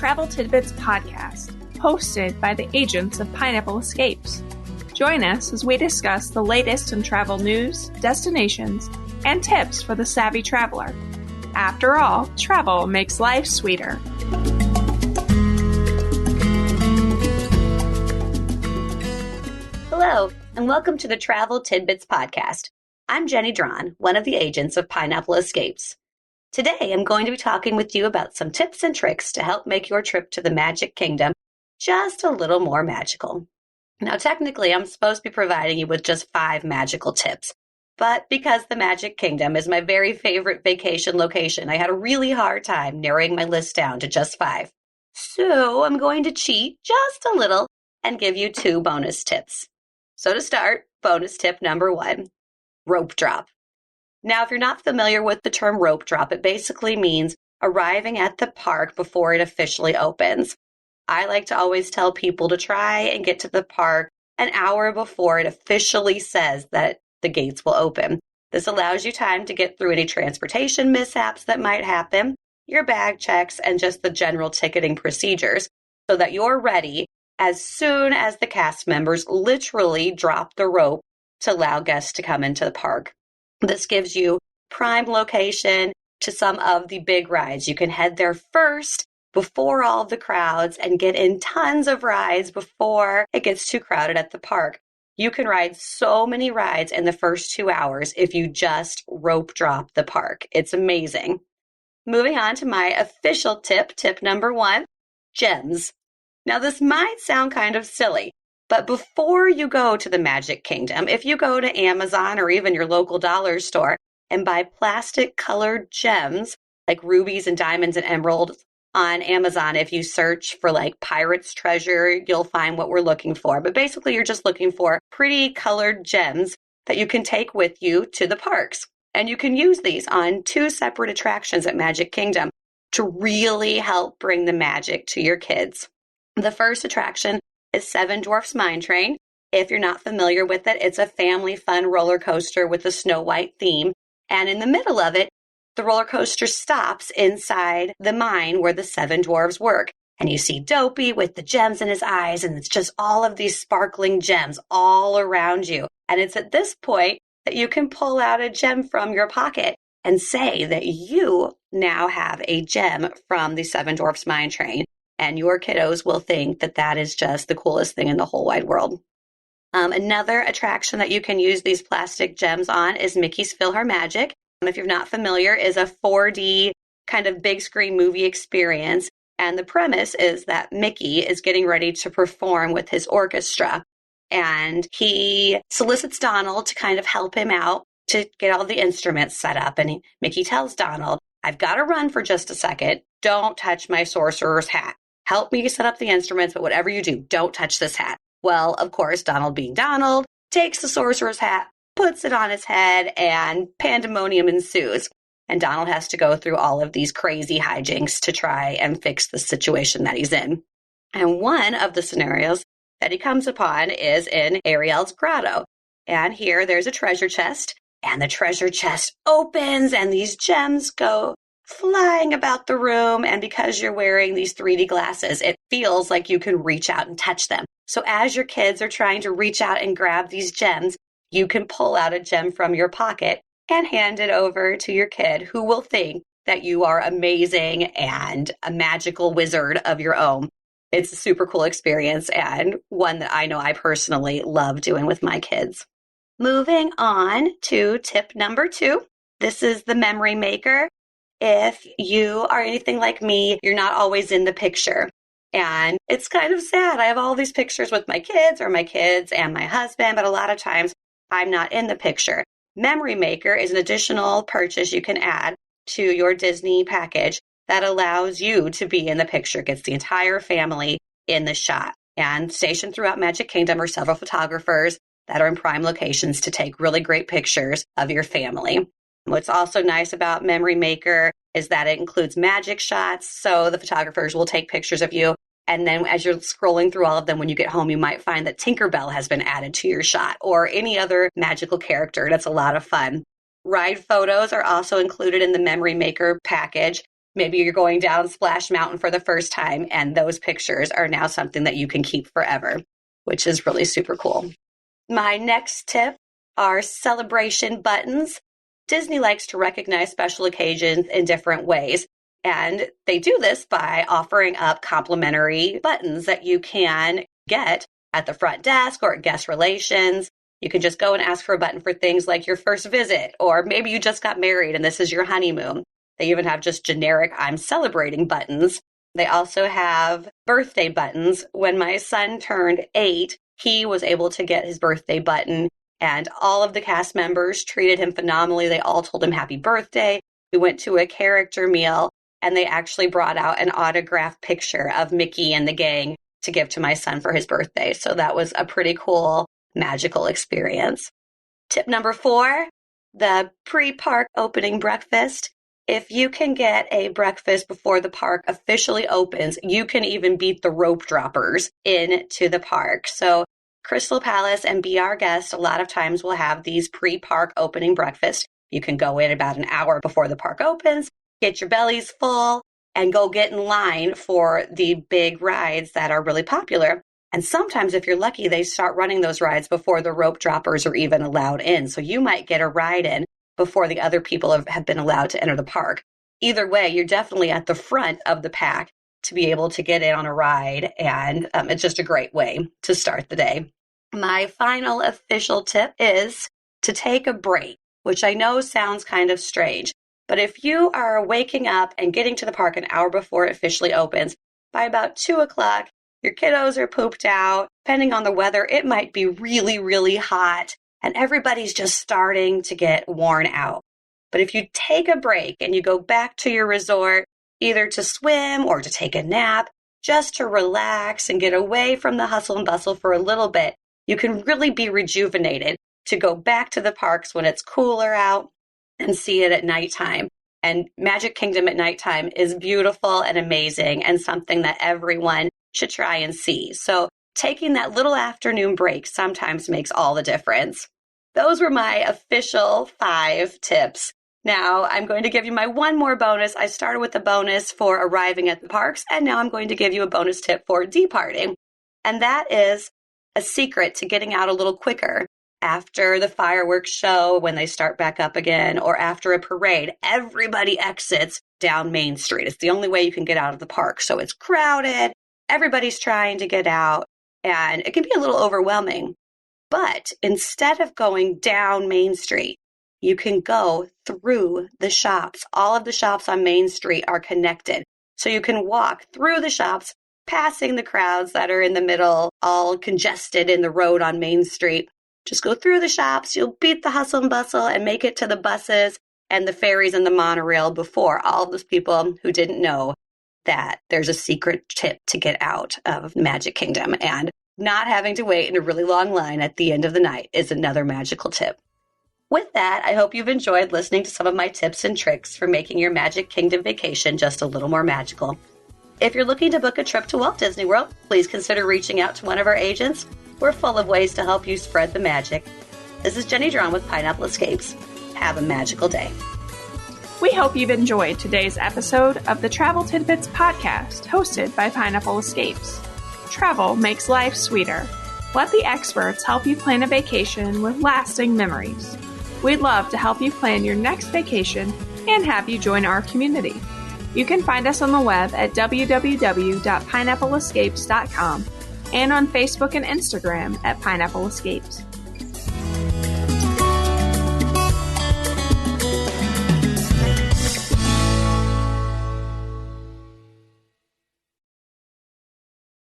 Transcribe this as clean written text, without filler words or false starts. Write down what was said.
Travel Tidbits podcast, hosted by the agents of Pineapple Escapes. Join us as we discuss the latest in travel news, destinations, and tips for the savvy traveler. After all, travel makes life sweeter. Hello, and welcome to the Travel Tidbits podcast. I'm Jeni, one of the agents of Pineapple Escapes. Today, I'm going to be talking with you about some tips and tricks to help make your trip to the Magic Kingdom just a little more magical. Now, technically, I'm supposed to be providing you with just 5 magical tips, but because the Magic Kingdom is my very favorite vacation location, I had a really hard time narrowing my list down to just 5. So I'm going to cheat just a little and give you 2 bonus tips. So to start, bonus tip number 1, rope drop. Now, if you're not familiar with the term rope drop, it basically means arriving at the park before it officially opens. I like to always tell people to try and get to the park an hour before it officially says that the gates will open. This allows you time to get through any transportation mishaps that might happen, your bag checks, and just the general ticketing procedures so that you're ready as soon as the cast members literally drop the rope to allow guests to come into the park. This gives you prime location to some of the big rides. You can head there first before all the crowds and get in tons of rides before it gets too crowded at the park. You can ride so many rides in the first 2 hours if you just rope drop the park. It's amazing. Moving on to my official tip number 1, gems. Now, this might sound kind of silly, but before you go to the Magic Kingdom, if you go to Amazon or even your local dollar store and buy plastic-colored gems like rubies and diamonds and emeralds on Amazon, if you search for like pirate's treasure, you'll find what we're looking for. But basically, you're just looking for pretty colored gems that you can take with you to the parks. And you can use these on 2 separate attractions at Magic Kingdom to really help bring the magic to your kids. The first attraction is 7 Dwarfs Mine Train. If you're not familiar with it, it's a family fun roller coaster with a Snow White theme. And in the middle of it, the roller coaster stops inside the mine where the 7 dwarves work. And you see Dopey with the gems in his eyes, and it's just all of these sparkling gems all around you. And it's at this point that you can pull out a gem from your pocket and say that you now have a gem from the 7 Dwarfs Mine Train. And your kiddos will think that that is just the coolest thing in the whole wide world. Another attraction that you can use these plastic gems on is Mickey's PhilharMagic. If you're not familiar, is a 4D kind of big screen movie experience. And the premise is that Mickey is getting ready to perform with his orchestra. And he solicits Donald to kind of help him out to get all the instruments set up. And Mickey tells Donald, "I've got to run for just a second. Don't touch my sorcerer's hat. Help me set up the instruments, but whatever you do, don't touch this hat." Well, of course, Donald being Donald, takes the sorcerer's hat, puts it on his head, and pandemonium ensues. And Donald has to go through all of these crazy hijinks to try and fix the situation that he's in. And one of the scenarios that he comes upon is in Ariel's grotto. And here there's a treasure chest, and the treasure chest opens, and these gems go flying about the room, and because you're wearing these 3D glasses, it feels like you can reach out and touch them. So as your kids are trying to reach out and grab these gems, you can pull out a gem from your pocket and hand it over to your kid, who will think that you are amazing and a magical wizard of your own. It's a super cool experience and one that I know I personally love doing with my kids. Moving on to tip number 2. This is the memory maker. If you are anything like me, you're not always in the picture. And it's kind of sad. I have all these pictures with my kids or my kids and my husband, but a lot of times I'm not in the picture. Memory Maker is an additional purchase you can add to your Disney package that allows you to be in the picture, gets the entire family in the shot. And stationed throughout Magic Kingdom are several photographers that are in prime locations to take really great pictures of your family. What's also nice about Memory Maker is that it includes magic shots, so the photographers will take pictures of you. And then as you're scrolling through all of them, when you get home, you might find that Tinkerbell has been added to your shot or any other magical character. That's a lot of fun. Ride photos are also included in the Memory Maker package. maybe you're going down Splash Mountain for the first time, and those pictures are now something that you can keep forever, which is really super cool. My next tip are celebration buttons. Disney likes to recognize special occasions in different ways, and they do this by offering up complimentary buttons that you can get at the front desk or at guest relations. You can just go and ask for a button for things like your first visit, or maybe you just got married and this is your honeymoon. They even have just generic I'm celebrating buttons. They also have birthday buttons. When my son turned 8, he was able to get his birthday button, and all of the cast members treated him phenomenally. They all told him happy birthday. We went to a character meal, and they actually brought out an autographed picture of Mickey and the gang to give to my son for his birthday. So that was a pretty cool, magical experience. Tip number 4, the pre-park opening breakfast. If you can get a breakfast before the park officially opens, you can even beat the rope droppers into the park. So Crystal Palace and Be Our Guest a lot of times will have these pre-park opening breakfast. You can go in about an hour before the park opens, get your bellies full, and go get in line for the big rides that are really popular. And sometimes, if you're lucky, they start running those rides before the rope droppers are even allowed in. So you might get a ride in before the other people have been allowed to enter the park. Either way, you're definitely at the front of the pack to be able to get in on a ride, and it's just a great way to start the day. My final official tip is to take a break, which I know sounds kind of strange, but if you are waking up and getting to the park an hour before it officially opens, by about 2 o'clock, your kiddos are pooped out. Depending on the weather, it might be really, really hot, and everybody's just starting to get worn out. But if you take a break and you go back to your resort, either to swim or to take a nap, just to relax and get away from the hustle and bustle for a little bit, you can really be rejuvenated to go back to the parks when it's cooler out and see it at nighttime. And Magic Kingdom at nighttime is beautiful and amazing, and something that everyone should try and see. So taking that little afternoon break sometimes makes all the difference. Those were my official 5 tips. Now I'm going to give you my one more bonus. I started with a bonus for arriving at the parks, and now I'm going to give you a bonus tip for departing. And that is a secret to getting out a little quicker. After the fireworks show, when they start back up again, or after a parade, everybody exits down Main Street. It's the only way you can get out of the park. So it's crowded, everybody's trying to get out, and it can be a little overwhelming. But instead of going down Main Street, you can go through the shops. All of the shops on Main Street are connected. So you can walk through the shops, passing the crowds that are in the middle, all congested in the road on Main Street. Just go through the shops, you'll beat the hustle and bustle and make it to the buses and the ferries and the monorail before all of those people who didn't know that there's a secret tip to get out of Magic Kingdom. And not having to wait in a really long line at the end of the night is another magical tip. With that, I hope you've enjoyed listening to some of my tips and tricks for making your Magic Kingdom vacation just a little more magical. If you're looking to book a trip to Walt Disney World, please consider reaching out to one of our agents. We're full of ways to help you spread the magic. This is Jeni Drawn with Pineapple Escapes. Have a magical day. We hope you've enjoyed today's episode of the Travel Tidbits podcast, hosted by Pineapple Escapes. Travel makes life sweeter. Let the experts help you plan a vacation with lasting memories. We'd love to help you plan your next vacation and have you join our community. You can find us on the web at www.pineappleescapes.com and on Facebook and Instagram at Pineapple Escapes.